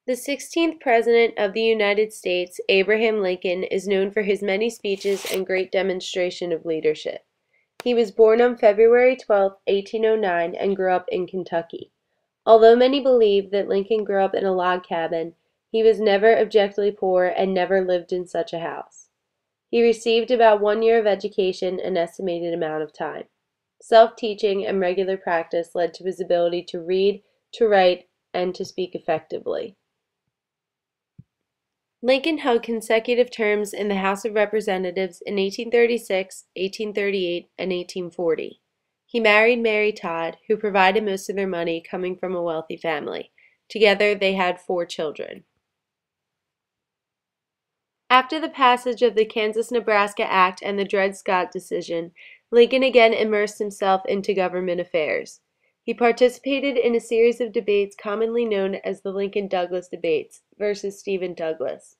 The 16th President of the United States, Abraham Lincoln, is known for his many speeches and great demonstration of leadership. He was born on February 12, 1809, and grew up in Kentucky. Although many believe that Lincoln grew up in a log cabin, he was never abjectly poor and never lived in such a house. He received about 1 year of education, an estimated amount of time. Self-teaching and regular practice led to his ability to read, to write, and to speak effectively. Lincoln held consecutive terms in the House of Representatives in 1836, 1838, and 1840. He married Mary Todd, who provided most of their money coming from a wealthy family. Together, they had 4 children. After the passage of the Kansas-Nebraska Act and the Dred Scott decision, Lincoln again immersed himself into government affairs. He participated in a series of debates commonly known as the Lincoln-Douglas debates versus Stephen Douglas.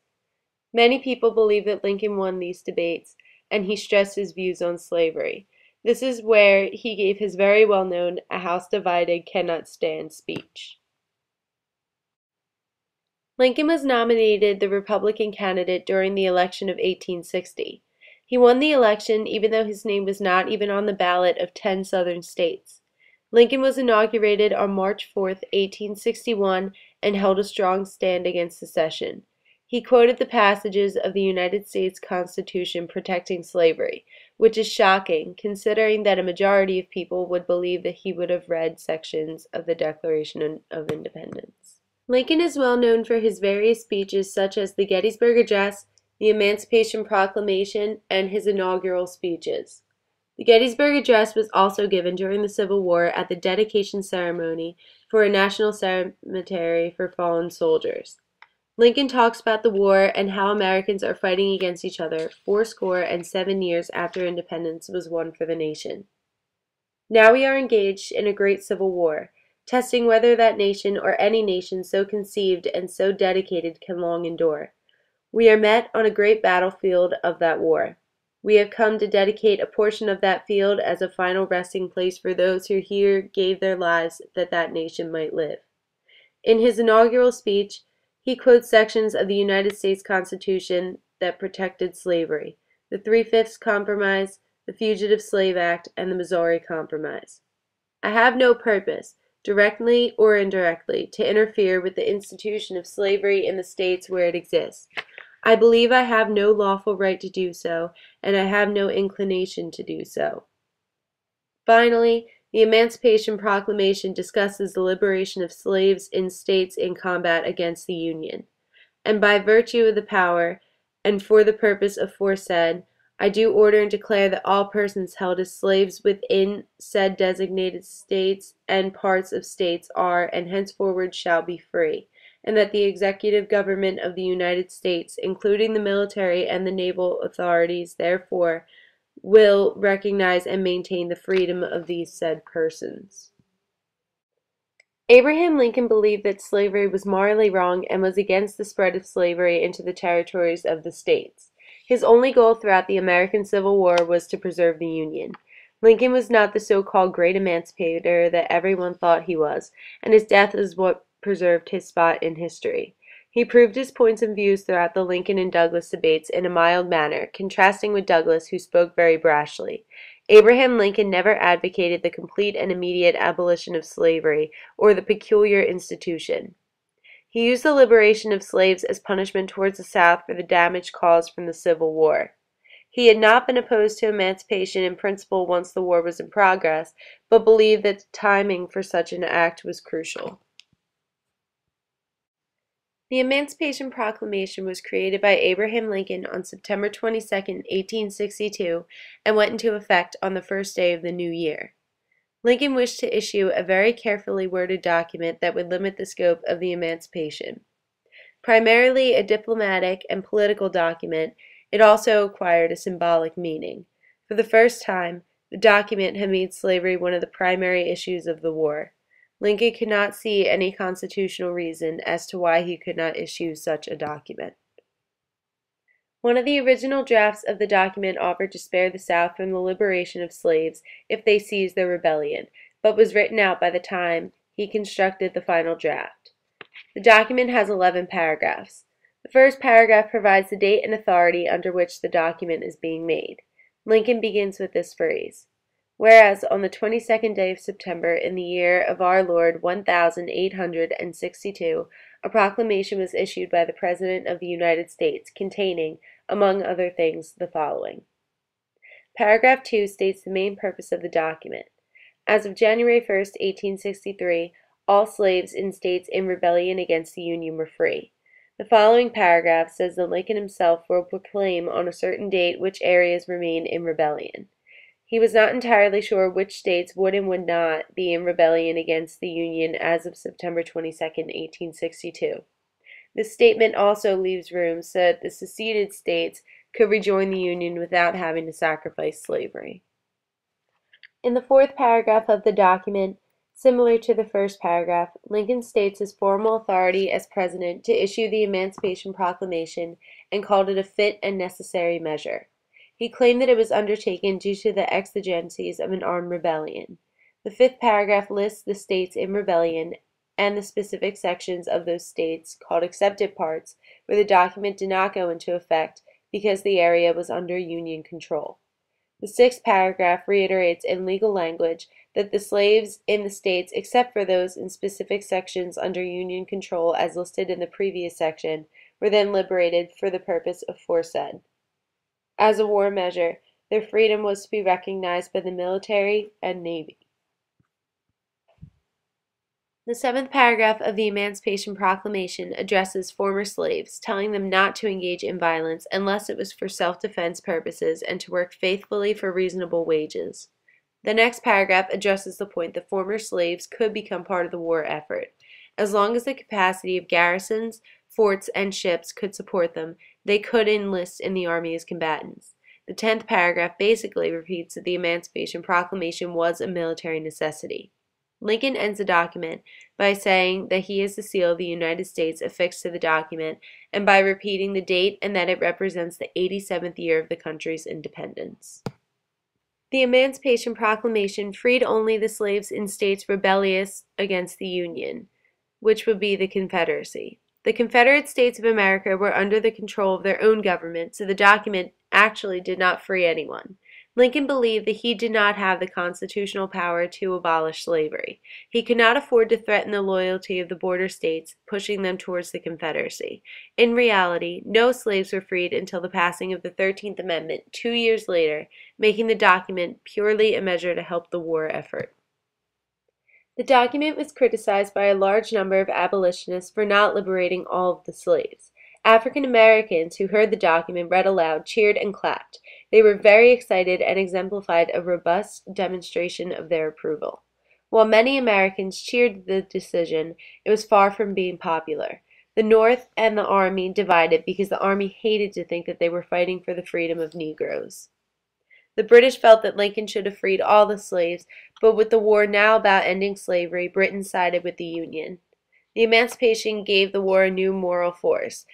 Many people believe that Lincoln won these debates, and he stressed his views on slavery. This is where he gave his very well-known "A house divided cannot stand" speech. Lincoln was nominated the Republican candidate during the election of 1860. He won the election even though his name was not even on the ballot of 10 southern states. Lincoln was inaugurated on March 4, 1861, and held a strong stand against secession. He quoted the passages of the United States Constitution protecting slavery, which is shocking considering that a majority of people would believe that he would have read sections of the Declaration of Independence. Lincoln is well known for his various speeches such as the Gettysburg Address, the Emancipation Proclamation, and his inaugural speeches. The Gettysburg Address was also given during the Civil War at the dedication ceremony for a national cemetery for fallen soldiers. Lincoln talks about the war and how Americans are fighting against each other 77 years after independence was won for the nation. Now we are engaged in a great civil war, testing whether that nation or any nation so conceived and so dedicated can long endure. We are met on a great battlefield of that war. We have come to dedicate a portion of that field as a final resting place for those who here gave their lives that that nation might live. In his inaugural speech, he quotes sections of the United States Constitution that protected slavery, the Three-Fifths Compromise, the Fugitive Slave Act, and the Missouri Compromise. I have no purpose, directly or indirectly, to interfere with the institution of slavery in the states where it exists. I believe I have no lawful right to do so, and I have no inclination to do so. Finally, the Emancipation Proclamation discusses the liberation of slaves in states in combat against the Union. And by virtue of the power, and for the purpose aforesaid, I do order and declare that all persons held as slaves within said designated states and parts of states are and henceforward shall be free, and that the executive government of the United States, including the military and the naval authorities, therefore, will recognize and maintain the freedom of these said persons. Abraham Lincoln believed that slavery was morally wrong and was against the spread of slavery into the territories of the states. His only goal throughout the American Civil War was to preserve the Union. Lincoln was not the so-called great emancipator that everyone thought he was, and his death is what preserved his spot in history. He proved his points and views throughout the Lincoln and Douglas debates in a mild manner, contrasting with Douglas, who spoke very brashly. Abraham Lincoln never advocated the complete and immediate abolition of slavery or the peculiar institution. He used the liberation of slaves as punishment towards the South for the damage caused from the Civil War. He had not been opposed to emancipation in principle once the war was in progress, but believed that the timing for such an act was crucial. The Emancipation Proclamation was created by Abraham Lincoln on September 22, 1862, and went into effect on the first day of the new year. Lincoln wished to issue a very carefully worded document that would limit the scope of the emancipation. Primarily a diplomatic and political document, it also acquired a symbolic meaning. For the first time, the document had made slavery one of the primary issues of the war. Lincoln could not see any constitutional reason as to why he could not issue such a document. One of the original drafts of the document offered to spare the South from the liberation of slaves if they seized their rebellion, but was written out by the time he constructed the final draft. The document has 11 paragraphs. The first paragraph provides the date and authority under which the document is being made. Lincoln begins with this phrase: "Whereas on the 22nd day of September in the year of our Lord 1862, a proclamation was issued by the President of the United States containing, among other things, the following." Paragraph 2 states the main purpose of the document. As of January 1st, 1863, all slaves in states in rebellion against the Union were free. The following paragraph says that Lincoln himself will proclaim on a certain date which areas remain in rebellion. He was not entirely sure which states would and would not be in rebellion against the Union as of September 22nd, 1862. This statement also leaves room so that the seceded states could rejoin the Union without having to sacrifice slavery. In the fourth paragraph of the document, similar to the first paragraph, Lincoln states his formal authority as President to issue the Emancipation Proclamation and called it a fit and necessary measure. He claimed that it was undertaken due to the exigencies of an armed rebellion. The fifth paragraph lists the states in rebellion and the specific sections of those states, called accepted parts, where the document did not go into effect because the area was under Union control. The sixth paragraph reiterates in legal language that the slaves in the states, except for those in specific sections under Union control as listed in the previous section, were then liberated for the purpose aforesaid. As a war measure, their freedom was to be recognized by the military and navy. The seventh paragraph of the Emancipation Proclamation addresses former slaves, telling them not to engage in violence unless it was for self-defense purposes and to work faithfully for reasonable wages. The next paragraph addresses the point that former slaves could become part of the war effort. As long as the capacity of garrisons, forts, and ships could support them, they could enlist in the army as combatants. The 10th paragraph basically repeats that the Emancipation Proclamation was a military necessity. Lincoln ends the document by saying that he is the seal of the United States affixed to the document, and by repeating the date and that it represents the 87th year of the country's independence. The Emancipation Proclamation freed only the slaves in states rebellious against the Union, which would be the Confederacy. The Confederate States of America were under the control of their own government, so the document actually did not free anyone. Lincoln believed that he did not have the constitutional power to abolish slavery. He could not afford to threaten the loyalty of the border states, pushing them towards the Confederacy. In reality, no slaves were freed until the passing of the 13th Amendment 2 years later, making the document purely a measure to help the war effort. The document was criticized by a large number of abolitionists for not liberating all of the slaves. African Americans who heard the document read aloud cheered and clapped. They were very excited and exemplified a robust demonstration of their approval. While many Americans cheered the decision, it was far from being popular. The North and the Army divided because the Army hated to think that they were fighting for the freedom of Negroes. The British felt that Lincoln should have freed all the slaves, but with the war now about ending slavery, Britain sided with the Union. The Emancipation gave the war a new moral force,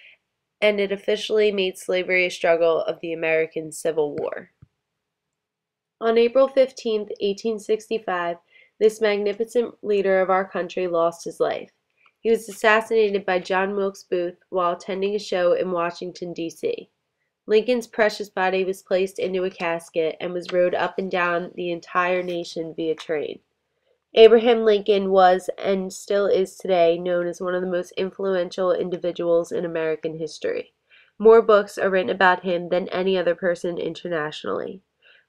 and it officially made slavery a struggle of the American Civil War. On April 15, 1865, this magnificent leader of our country lost his life. He was assassinated by John Wilkes Booth while attending a show in Washington, D.C. Lincoln's precious body was placed into a casket and was rowed up and down the entire nation via train. Abraham Lincoln was, and still is today, known as one of the most influential individuals in American history. More books are written about him than any other person internationally.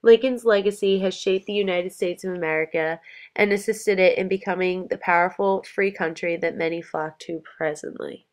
Lincoln's legacy has shaped the United States of America and assisted it in becoming the powerful, free country that many flock to presently.